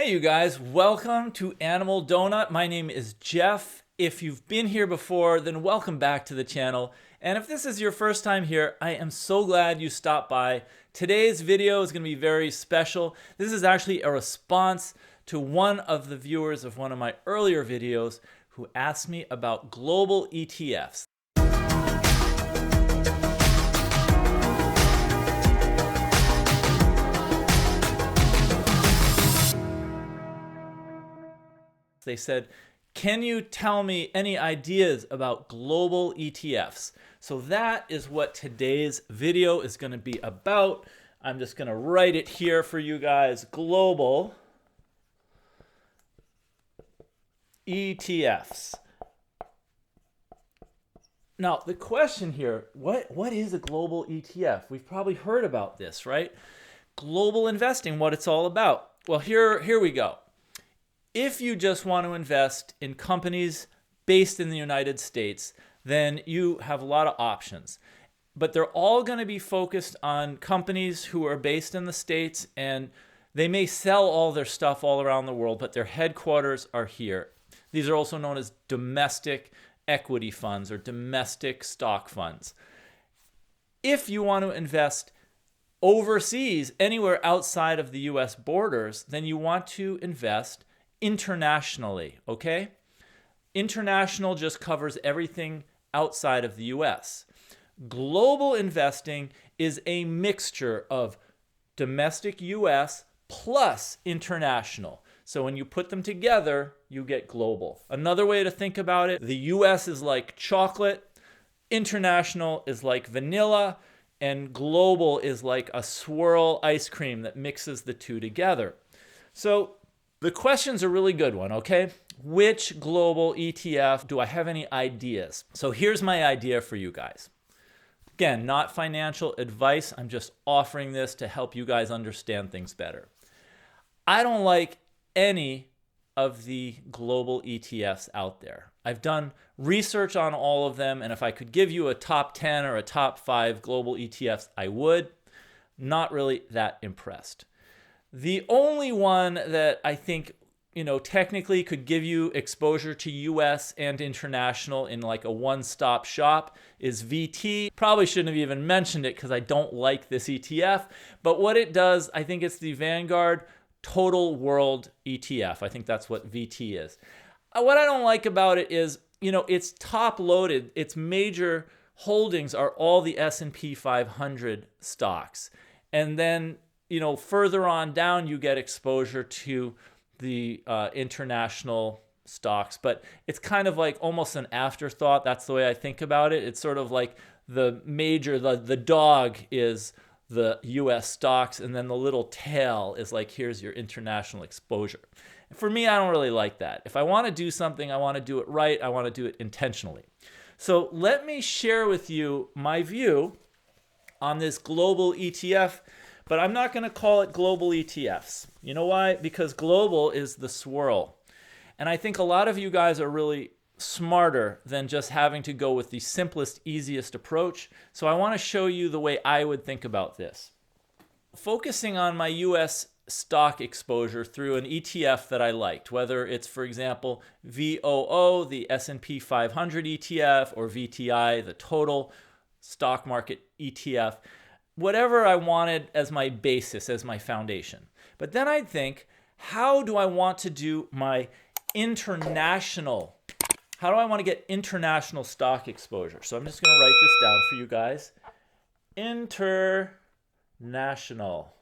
Hey you guys, welcome to Animal Donut. My name is Jeff. If you've been here before, then welcome back to the channel. And if this is your first time here, I am so glad you stopped by. Today's video is going to be very special. This is actually a response to one of the viewers of one of my earlier videos who asked me about global ETFs. They said, can you tell me any ideas about global ETFs? So that is what today's video is going to be about. I'm just going to write it here for you guys. Global ETFs. Now, the question here, what is a global ETF? We've probably heard about this, right? Global investing, what it's all about. Well, here we go. If you just want to invest in companies based in the United States, then you have a lot of options. But they're all going to be focused on companies who are based in the States, and they may sell all their stuff all around the world, but their headquarters are here. These are also known as domestic equity funds or domestic stock funds. If you want to invest overseas, anywhere outside of the US borders, then you want to invest internationally, okay? International just covers everything outside of the US. Global investing is a mixture of domestic US plus international. So when you put them together, you get global. Another way to think about it, the US is like chocolate, international is like vanilla, and global is like a swirl ice cream that mixes the two together. So the question's a really good one, okay? Which global ETF? Do I have any ideas? So here's my idea for you guys. Again, not financial advice. I'm just offering this to help you guys understand things better. I don't like any of the global ETFs out there. I've done research on all of them, and if I could give you a top 10 or a top 5 global ETFs, I would. Not really that impressed. The only one that I think, technically could give you exposure to US and international in like a one-stop shop is VT. Probably shouldn't have even mentioned it because I don't like this ETF. But what it does, I think it's the Vanguard Total World ETF. I think that's what VT is. What I don't like about it is, it's top-loaded. Its major holdings are all the S&P 500 stocks. And then further on down, you get exposure to the international stocks, but it's kind of like almost an afterthought. That's the way I think about it. It's sort of like the dog is the US stocks, and then the little tail is like, here's your international exposure. And for me, I don't really like that. If I want to do something, I want to do it right. I want to do it intentionally. So let me share with you my view on this global ETF. But I'm not going to call it global ETFs. You know why? Because global is the swirl. And I think a lot of you guys are really smarter than just having to go with the simplest, easiest approach. So I want to show you the way I would think about this. Focusing on my US stock exposure through an ETF that I liked, whether it's, for example, VOO, the S&P 500 ETF, or VTI, the total stock market ETF. Whatever I wanted as my basis, as my foundation. But then I'd think, how do I want to do my international? How do I want to get international stock exposure? So I'm just going to write this down for you guys. International.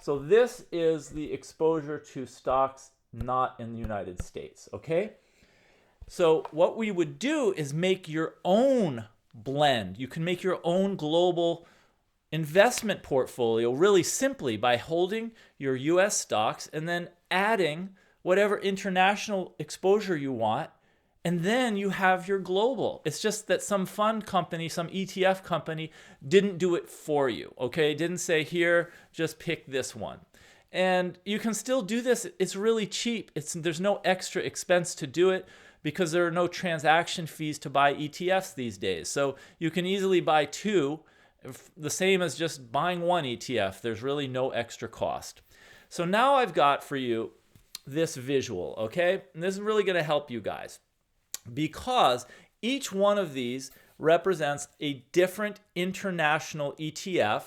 So this is the exposure to stocks not in the United States, okay? So what we would do is make your own blend. You can make your own global investment portfolio really simply by holding your US stocks and then adding whatever international exposure you want, and then you have your global. It's just that some fund company, some ETF company didn't do it for you, okay? Didn't say, here, just pick this one. And you can still do this. It's really cheap. There's no extra expense to do it, because there are no transaction fees to buy ETFs these days. So you can easily buy two the same as just buying one ETF. There's really no extra cost. So now I've got for you this visual, okay? And this is really going to help you guys because each one of these represents a different international ETF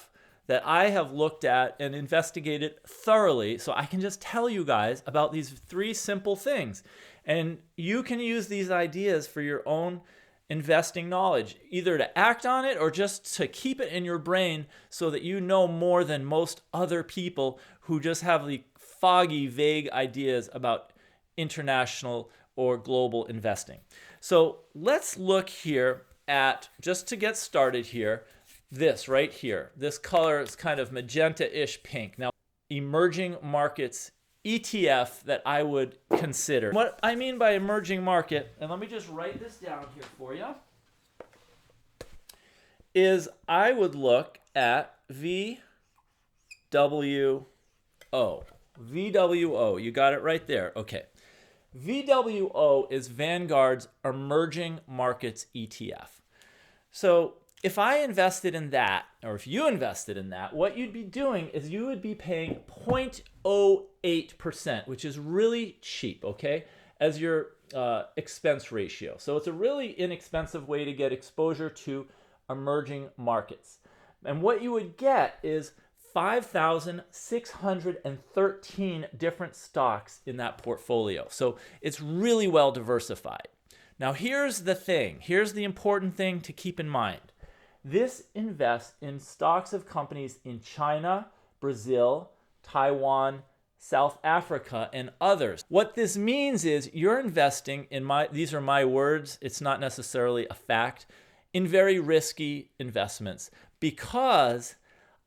that I have looked at and investigated thoroughly, so I can just tell you guys about these three simple things. And you can use these ideas for your own investing knowledge, either to act on it or just to keep it in your brain so that you know more than most other people who just have the foggy, vague ideas about international or global investing. So let's look here at, just to get started here, this right here. This color is kind of magenta-ish pink. Now, emerging markets ETF that I would consider. What I mean by emerging market, and let me just write this down here for you, is I would look at VWO. VWO, you got it right there. Okay. VWO is Vanguard's emerging markets ETF. So if I invested in that, or if you invested in that, what you'd be doing is you would be paying 0.08%, which is really cheap, okay, as your expense ratio. So it's a really inexpensive way to get exposure to emerging markets. And what you would get is 5,613 different stocks in that portfolio. So it's really well diversified. Now here's the thing. Here's the important thing to keep in mind. This invests in stocks of companies in China, Brazil, Taiwan, South Africa, and others. What this means is you're investing in these are my words, it's not necessarily a fact, in very risky investments because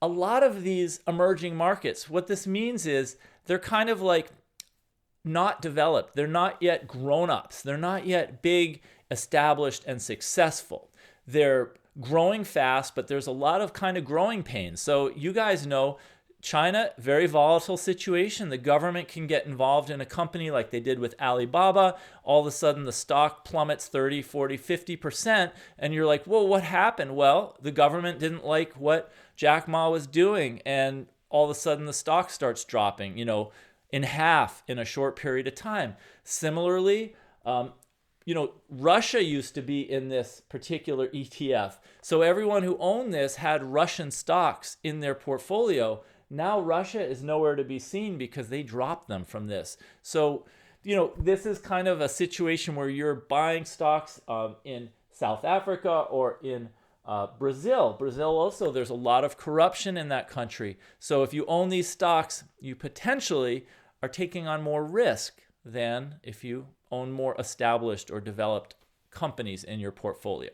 a lot of these emerging markets, what this means is they're kind of like not developed. They're not yet grown-ups. They're not yet big, established, and successful. They're growing fast, but there's a lot of kind of growing pains. So you guys know China, very volatile situation. The government can get involved in a company like they did with Alibaba. All of a sudden, the stock plummets 30, 40, 50%. And you're like, whoa, what happened? Well, the government didn't like what Jack Ma was doing. And all of a sudden, the stock starts dropping, in half in a short period of time. Similarly, Russia used to be in this particular ETF. So everyone who owned this had Russian stocks in their portfolio. Now Russia is nowhere to be seen because they dropped them from this. So, this is kind of a situation where you're buying stocks in South Africa or in Brazil. Brazil also, there's a lot of corruption in that country. So if you own these stocks, you potentially are taking on more risk than if you own more established or developed companies in your portfolio.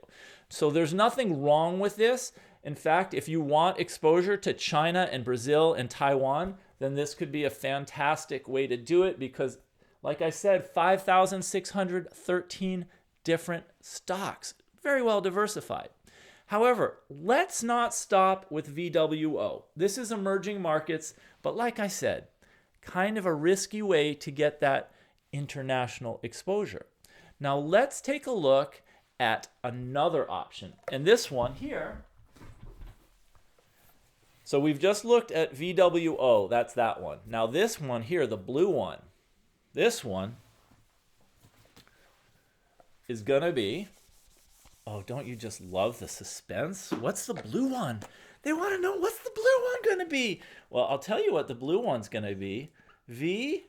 So there's nothing wrong with this. In fact, if you want exposure to China and Brazil and Taiwan, then this could be a fantastic way to do it because, like I said, 5,613 different stocks, very well diversified. However, let's not stop with VWO. This is emerging markets, but like I said, kind of a risky way to get that international exposure. Now let's take a look at another option. And this one here, so we've just looked at VWO, that's that one. Now this one here, the blue one, this one is gonna be, oh, don't you just love the suspense? What's the blue one? They want to know, what's the blue one going to be? Well, I'll tell you what the blue one's going to be. VXUS.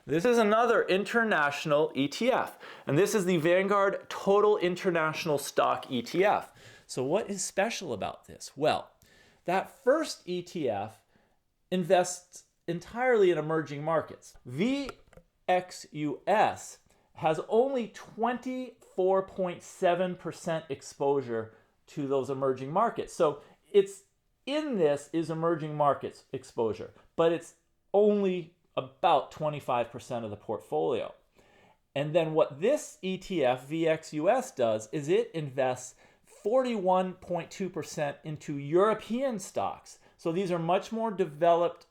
This is another international ETF, and this is the Vanguard Total International Stock ETF. So what is special about this? Well, that first ETF invests entirely in emerging markets. VXUS has only 24.7% exposure to those emerging markets. So it's in this is emerging markets exposure, but it's only about 25% of the portfolio. And then what this ETF, VXUS, does is it invests 41.2% into European stocks. So these are much more developed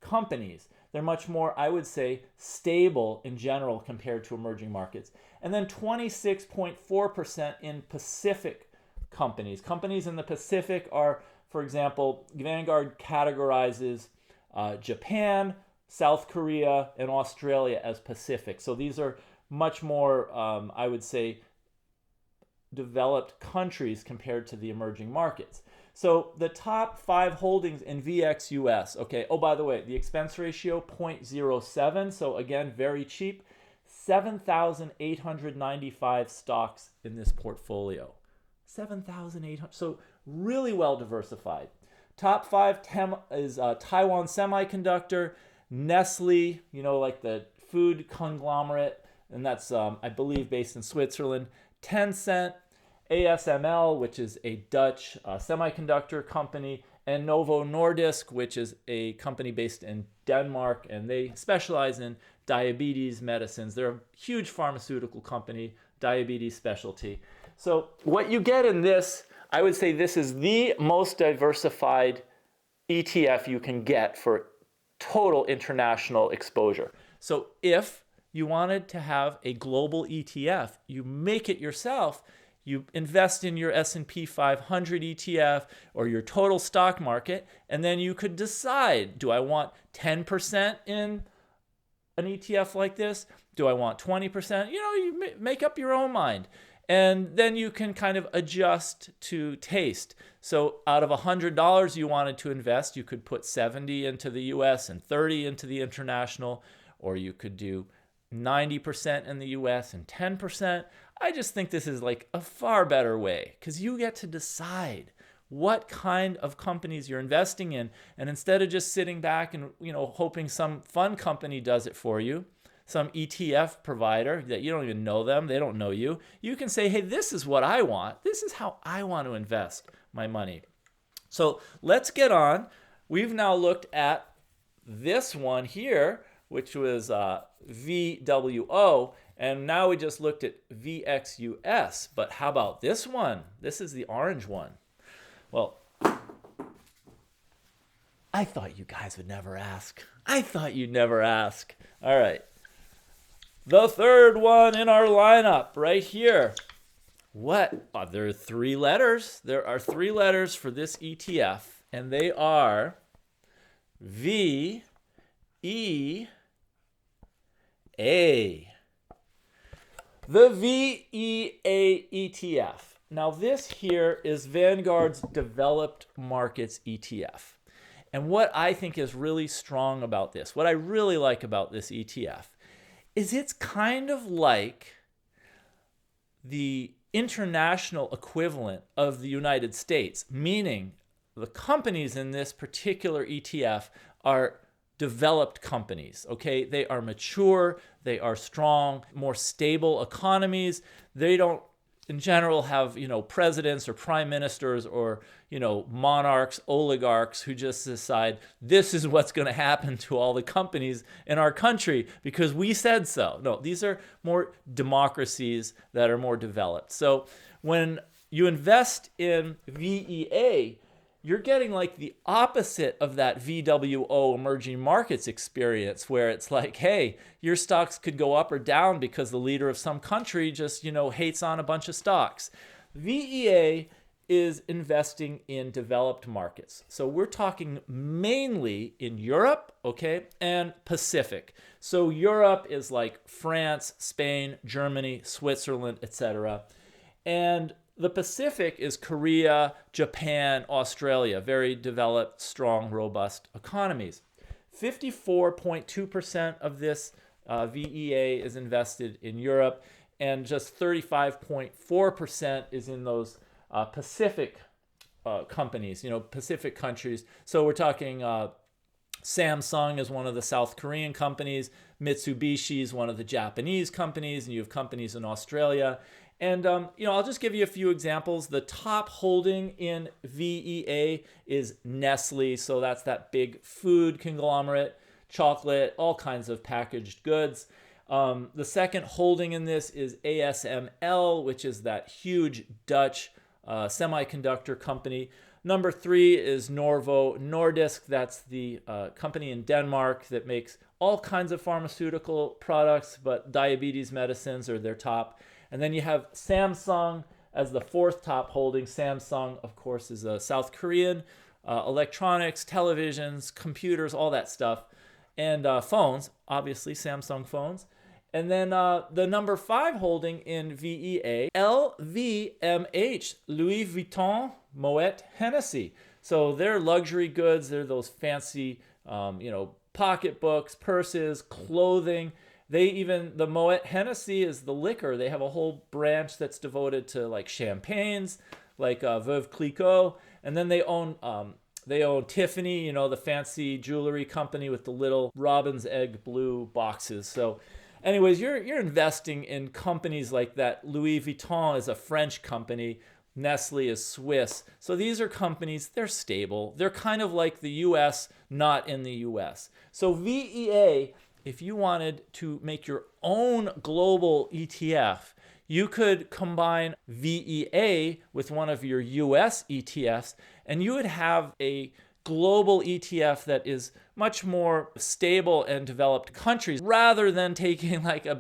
companies. They're much more, I would say, stable in general compared to emerging markets. And then 26.4% in Pacific companies. Companies in the Pacific are, for example, Vanguard categorizes Japan, South Korea, and Australia as Pacific. So these are much more, I would say, developed countries compared to the emerging markets. So the top 5 holdings in VXUS, okay, oh, by the way, the expense ratio 0.07, so again, very cheap. 7,895 stocks in this portfolio. 7,800, so really well diversified. Top 5 is Taiwan Semiconductor, Nestle, like the food conglomerate, and that's, I believe, based in Switzerland. Tencent, ASML, which is a Dutch semiconductor company, and Novo Nordisk, which is a company based in Denmark, and they specialize in diabetes medicines. They're a huge pharmaceutical company, diabetes specialty. So what you get in this, I would say this is the most diversified ETF you can get for total international exposure. So if you wanted to have a global ETF, you make it yourself. You invest in your S&P 500 ETF or your total stock market, and then you could decide, do I want 10% in an ETF like this? Do I want 20%? You make up your own mind. And then you can kind of adjust to taste. So out of $100 you wanted to invest, you could put 70 into the US and 30 into the international, or you could do 90% in the US and 10%. I just think this is like a far better way because you get to decide what kind of companies you're investing in. And instead of just sitting back and hoping some fund company does it for you, some ETF provider that you don't even know them, they don't know you, you can say, hey, this is what I want. This is how I want to invest my money. So let's get on. We've now looked at this one here, which was VWO, and now we just looked at VXUS. But how about this one? This is the orange one. Well, I thought you guys would never ask. I thought you'd never ask. All right. The third one in our lineup right here. What? There are 3 letters. There are 3 letters for this ETF, and they are VEA. The VEA ETF. Now this here is Vanguard's Developed Markets ETF. And what I think is really strong about this, what I really like about this ETF, is it's kind of like the international equivalent of the United States, meaning the companies in this particular ETF are developed companies, okay? They are mature, they are strong, more stable economies. They don't, in general, have, presidents or prime ministers or, monarchs, oligarchs who just decide this is what's going to happen to all the companies in our country because we said so. No, these are more democracies that are more developed. So when you invest in VEA, you're getting like the opposite of that VWO emerging markets experience where it's like, hey, your stocks could go up or down because the leader of some country just, hates on a bunch of stocks. VEA is investing in developed markets. So we're talking mainly in Europe, okay, and Pacific. So Europe is like France, Spain, Germany, Switzerland, etc. And the Pacific is Korea, Japan, Australia, very developed, strong, robust economies. 54.2% of this VEA is invested in Europe, and just 35.4% is in those Pacific companies, Pacific countries. So we're talking Samsung is one of the South Korean companies, Mitsubishi is one of the Japanese companies, and you have companies in Australia. And, I'll just give you a few examples. The top holding in VEA is Nestle. So that's that big food conglomerate, chocolate, all kinds of packaged goods. The second holding in this is ASML, which is that huge Dutch semiconductor company. Number 3 is Novo Nordisk. That's the company in Denmark that makes all kinds of pharmaceutical products, but diabetes medicines are their top. And then you have Samsung as the 4th top holding. Samsung, of course, is a South Korean electronics, televisions, computers, all that stuff. And phones, obviously Samsung phones. And then the number 5 holding in VEA, LVMH, Louis Vuitton, Moet, Hennessy. So they're luxury goods. They're those fancy, pocketbooks, purses, clothing. The Moet Hennessy is the liquor. They have a whole branch that's devoted to like champagnes, like Veuve Clicquot. And then they own Tiffany, the fancy jewelry company with the little robin's egg blue boxes. So anyways, you're investing in companies like that. Louis Vuitton is a French company. Nestle is Swiss. So these are companies, they're stable. They're kind of like the US, not in the US. So VEA, if you wanted to make your own global ETF, you could combine VEA with one of your US ETFs, and you would have a global ETF that is much more stable and developed countries, rather than taking like a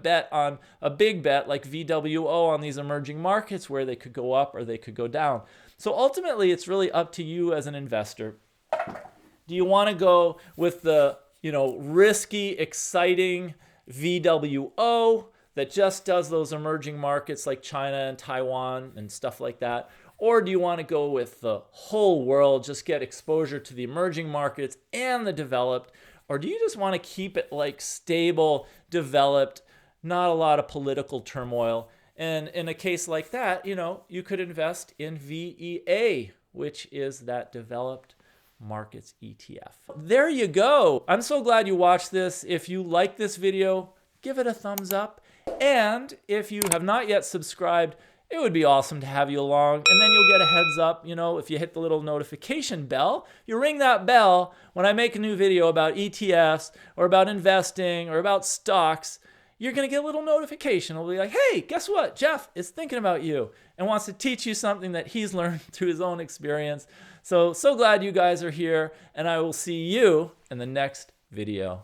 big bet like VWO on these emerging markets where they could go up or they could go down. So ultimately, it's really up to you as an investor. Do you want to go with the risky, exciting VWO that just does those emerging markets like China and Taiwan and stuff like that? Or do you want to go with the whole world, just get exposure to the emerging markets and the developed? Or do you just want to keep it like stable, developed, not a lot of political turmoil? And in a case like that, you could invest in VEA, which is that developed markets ETF. There you go. I'm so glad you watched this. If you like this video, give it a thumbs up. And if you have not yet subscribed, it would be awesome to have you along. And then you'll get a heads up, if you hit the little notification bell, you ring that bell when I make a new video about ETFs or about investing or about stocks, you're going to get a little notification. It'll be like, hey, guess what? Jeff is thinking about you and wants to teach you something that he's learned through his own experience. So glad you guys are here, and I will see you in the next video.